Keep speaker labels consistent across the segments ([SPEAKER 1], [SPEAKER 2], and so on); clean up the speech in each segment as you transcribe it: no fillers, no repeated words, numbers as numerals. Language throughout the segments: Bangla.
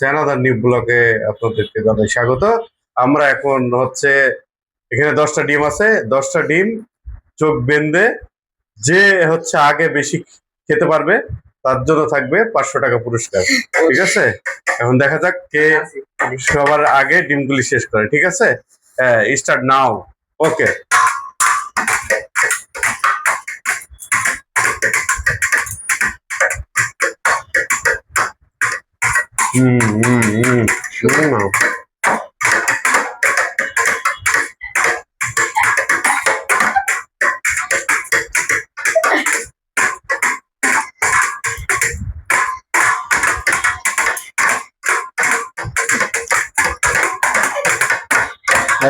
[SPEAKER 1] অ্যানাদার নিউ ব্লগে আপনাদেরকে জানাই স্বাগত। আমরা এখন হচ্ছে এখানে 10টা ডিম আছে, 10টা ডিম চোখ বেঁধে যে হচ্ছে আগে বেশি খেতে পারবে তার জন্য থাকবে 500 টাকা পুরস্কার। ঠিক আছে, এখন দেখা যাক কে সবার আগে ডিমগুলি শেষ করে। ঠিক আছে, স্টার্ট নাও। ওকে, নাও।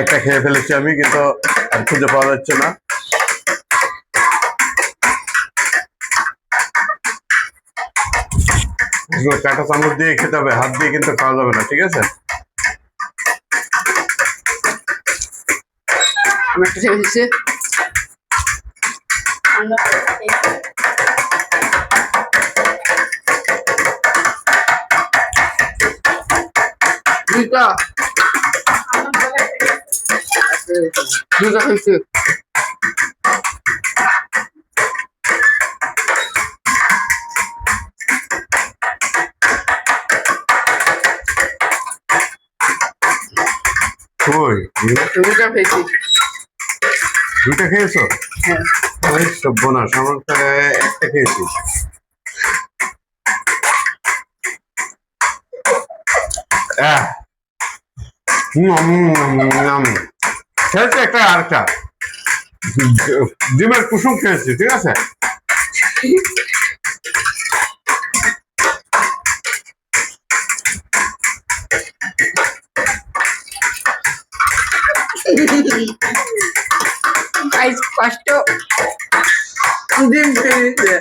[SPEAKER 1] একটা খেয়ে ফেলেছি আমি, কিন্তু আর খুঁজে পাওয়া যাচ্ছে না। কাঁটা চামচ দিয়ে খেতে হবে, হাত দিয়ে কিন্তু খাওয়া যাবে না। ঠিক আছে,
[SPEAKER 2] দুটা খাইছে। দুটা খেয়েছি।
[SPEAKER 1] দুইটা খেয়েছো?
[SPEAKER 2] হ্যাঁ।
[SPEAKER 1] সর্বনাশ, আমার তো একটা খেয়েছি। খেয়েছি একটা, আর একটা ডিমের কুসুম খেয়েছি। ঠিক আছে,
[SPEAKER 2] Guys, pasto. Din খেয়েছে।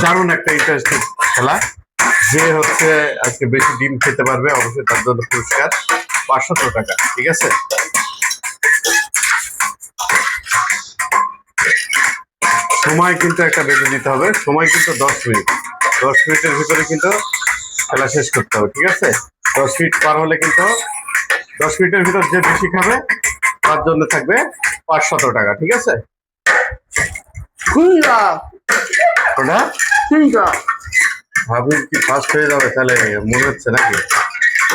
[SPEAKER 1] দারুণ একটা ইন্টারেস্টিং খেলা। যে হচ্ছে আজকে বেশি ডিম খেতে পারবে অবশ্যই তার জন্য পুরস্কার 500 টাকা। ঠিক আছে, সময় কিন্তু একটা বেঁধে দিতে হবে। সময় কিন্তু 10 মিনিট। 10 মিনিটের ভিতরে কিন্তু খেলা শেষ করতে হবে। ঠিক আছে, 10 মিনিট পার হলে কিন্তু 10 মিনিটের ভিতর যে বেশি খাবে তার জন্য থাকবে 500 টাকা। ঠিক আছে, ওটা ভাবি কি ফার্স্ট হয়ে যাবে তাহলে মনে হচ্ছে নাকি?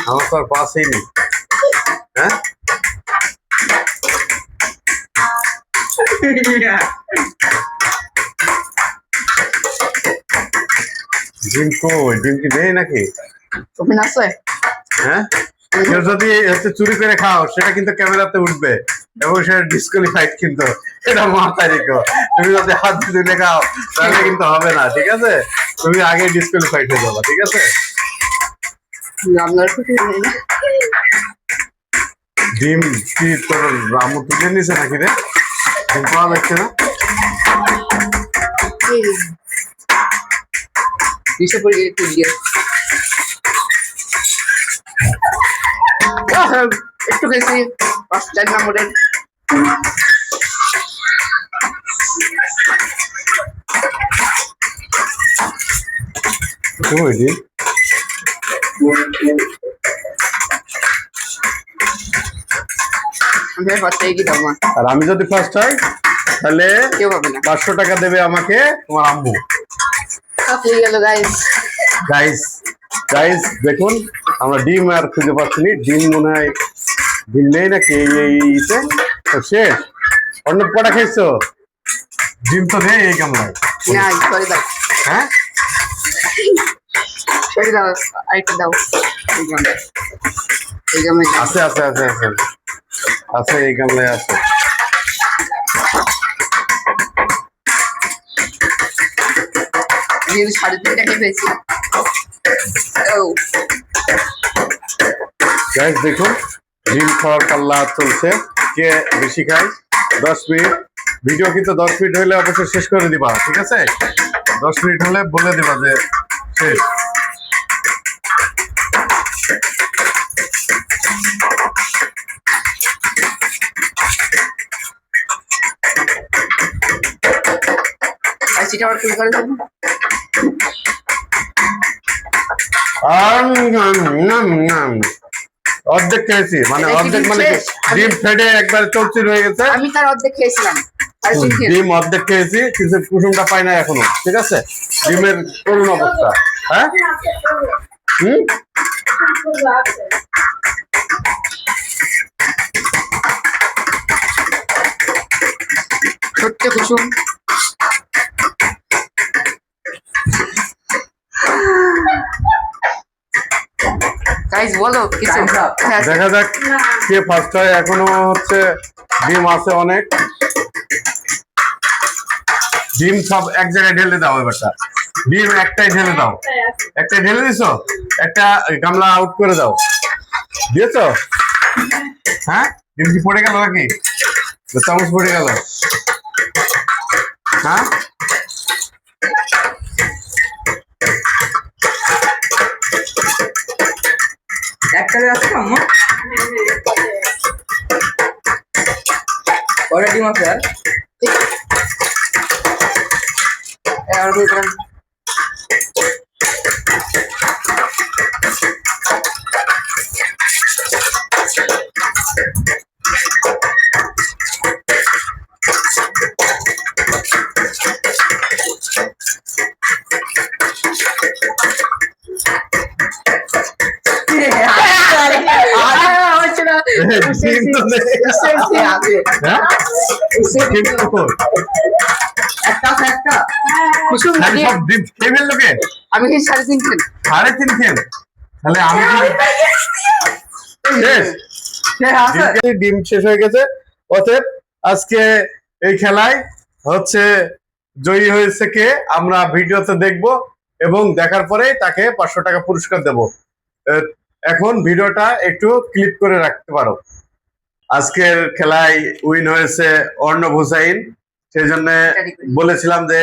[SPEAKER 1] আমার তো আর পাস হয়নি। হ্যাঁ, ডিম কই? ডিম কি নেই নাকি? হ্যাঁ, কেউ যদি চুরি করে খাও সেটা কিন্তু ক্যামেরাতে উঠবে এবং সেটা ডিসকোয়ালিফাইড। কিন্তু এটা মাথায় রেখো, তুমি যদি হাত তুলে খাও তাহলে কিন্তু হবে না। ঠিক আছে, তুমি আগে ডিসকোয়ালিফাইড হয়ে যাবা। ঠিক আছে, ডিম কি তোর রামু তুলে নিছে নাকি রে? ডিম পাওয়া যাচ্ছে না।
[SPEAKER 2] একটু খেয়েছি 4 নম্বরের।
[SPEAKER 1] আর আমি যদি ফার্স্ট হই তাহলে
[SPEAKER 2] কেউ পাবে না।
[SPEAKER 1] 500 টাকা দেবে আমাকে তোমার আম্মু। গাইস দেখুন, আমরা ডিম আর খুঁজে পাচ্ছি না। ডিম মনে হয় ডিম নেই নাকি এইতে তো শেষ। অন্য কটা খেয়েছো? ডিম তো নেই এই গামলায়। হ্যাঁ, আছে আছে আছে আছে আছে, এই গামলায় আছে।
[SPEAKER 2] ডিম 3.5 টাকায় পেয়েছি। ও
[SPEAKER 1] গাইস দেখুন ডিম খাওয়ার পাল্লা চলছে, কে বেশি খায়। 10 মিনিট ভিডিও, কিন্তু 10 মিনিট হলে অবশ্যই শেষ করে দিবা, ঠিক আছে? 10 মিনিট হলে বলে দিবা যে শেষ।
[SPEAKER 2] সেটা আবার কি করে দেবো?
[SPEAKER 1] অর্ধেক খেয়েছি, মানে
[SPEAKER 2] এটা কি
[SPEAKER 1] অর্ধেক মানে কি?
[SPEAKER 2] শেষ?
[SPEAKER 1] ডিম ফেটে একবার চৌচির হয়ে গেছে।
[SPEAKER 2] আমি তার অর্ধেক খেয়েছিলাম। আর চিকেন
[SPEAKER 1] ডিম অর্ধেক খেয়েছি, কিন্তু কুসুমটা পাই না এখনো, ঠিক আছে? ডিমের করুণ অবস্থা। হ্যাঁ হুম
[SPEAKER 2] সত্যি কুসুম। গাইস বলো কিছু। হ্যাঁ,
[SPEAKER 1] দেখা যাক কে ফার্স্ট হয়। এখনো হচ্ছে ডিম আছে অনেক। ডিম সব এক জায়গায় ঢেলে দাও এবারটা। ডিম একটাই ঢেলে দাও। একটাই ঢেলে দিছো, একটা গামলা আউট করে দাও। দিয়েছো? হ্যাঁ, ডিম কি পড়ে গেল নাকি? চামচ পড়ে গেল? হ্যাঁ,
[SPEAKER 2] একটা আছে আম্মু। কয়টা ডিম আছে আর? আর কই করেন?
[SPEAKER 1] ডিম তো নেই। হ্যাঁ? ডিম কই?
[SPEAKER 2] একটা কুসুম
[SPEAKER 1] তাহলে
[SPEAKER 2] দিয়ে
[SPEAKER 1] সব ডিম খেয়ে ফেললো কে?
[SPEAKER 2] আমি কি 3.5
[SPEAKER 1] সাড়ে তিন খেন। তাহলে আমি শেষ। ডিম শেষ হয়ে গেছে। অতএব আজকে এই খেলায় হচ্ছে জয়ী হয়েছে কে আমরা ভিডিওতে দেখব, এবং দেখার পরে তাকে 500 টাকা পুরস্কার দেব। এখন ভিডিওটা একটু ক্লিপ করে রাখতে পারো। আজকের খেলায় উইন হয়েছে অর্ণব হুসাইন। সেই জন্য বলেছিলাম যে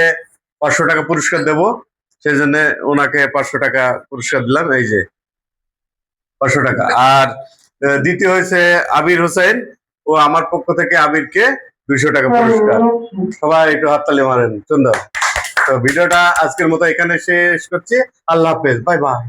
[SPEAKER 1] 500 টাকা পুরস্কার দেব, সেই জন্য ওনাকে 500 টাকা পুরস্কার দিলাম। এই যে 500 টাকা। আর দ্বিতীয় হয়েছে আবির হোসেন, ও আমার পক্ষ থেকে আবিরকে 200 টাকা পুরস্কার। সবাই একটু হাততালি মারেন। সুন্দর। তো ভিডিওটা আজকের মতো এখানে শেষ করছি। আল্লাহ হাফেজ, বাই বাই।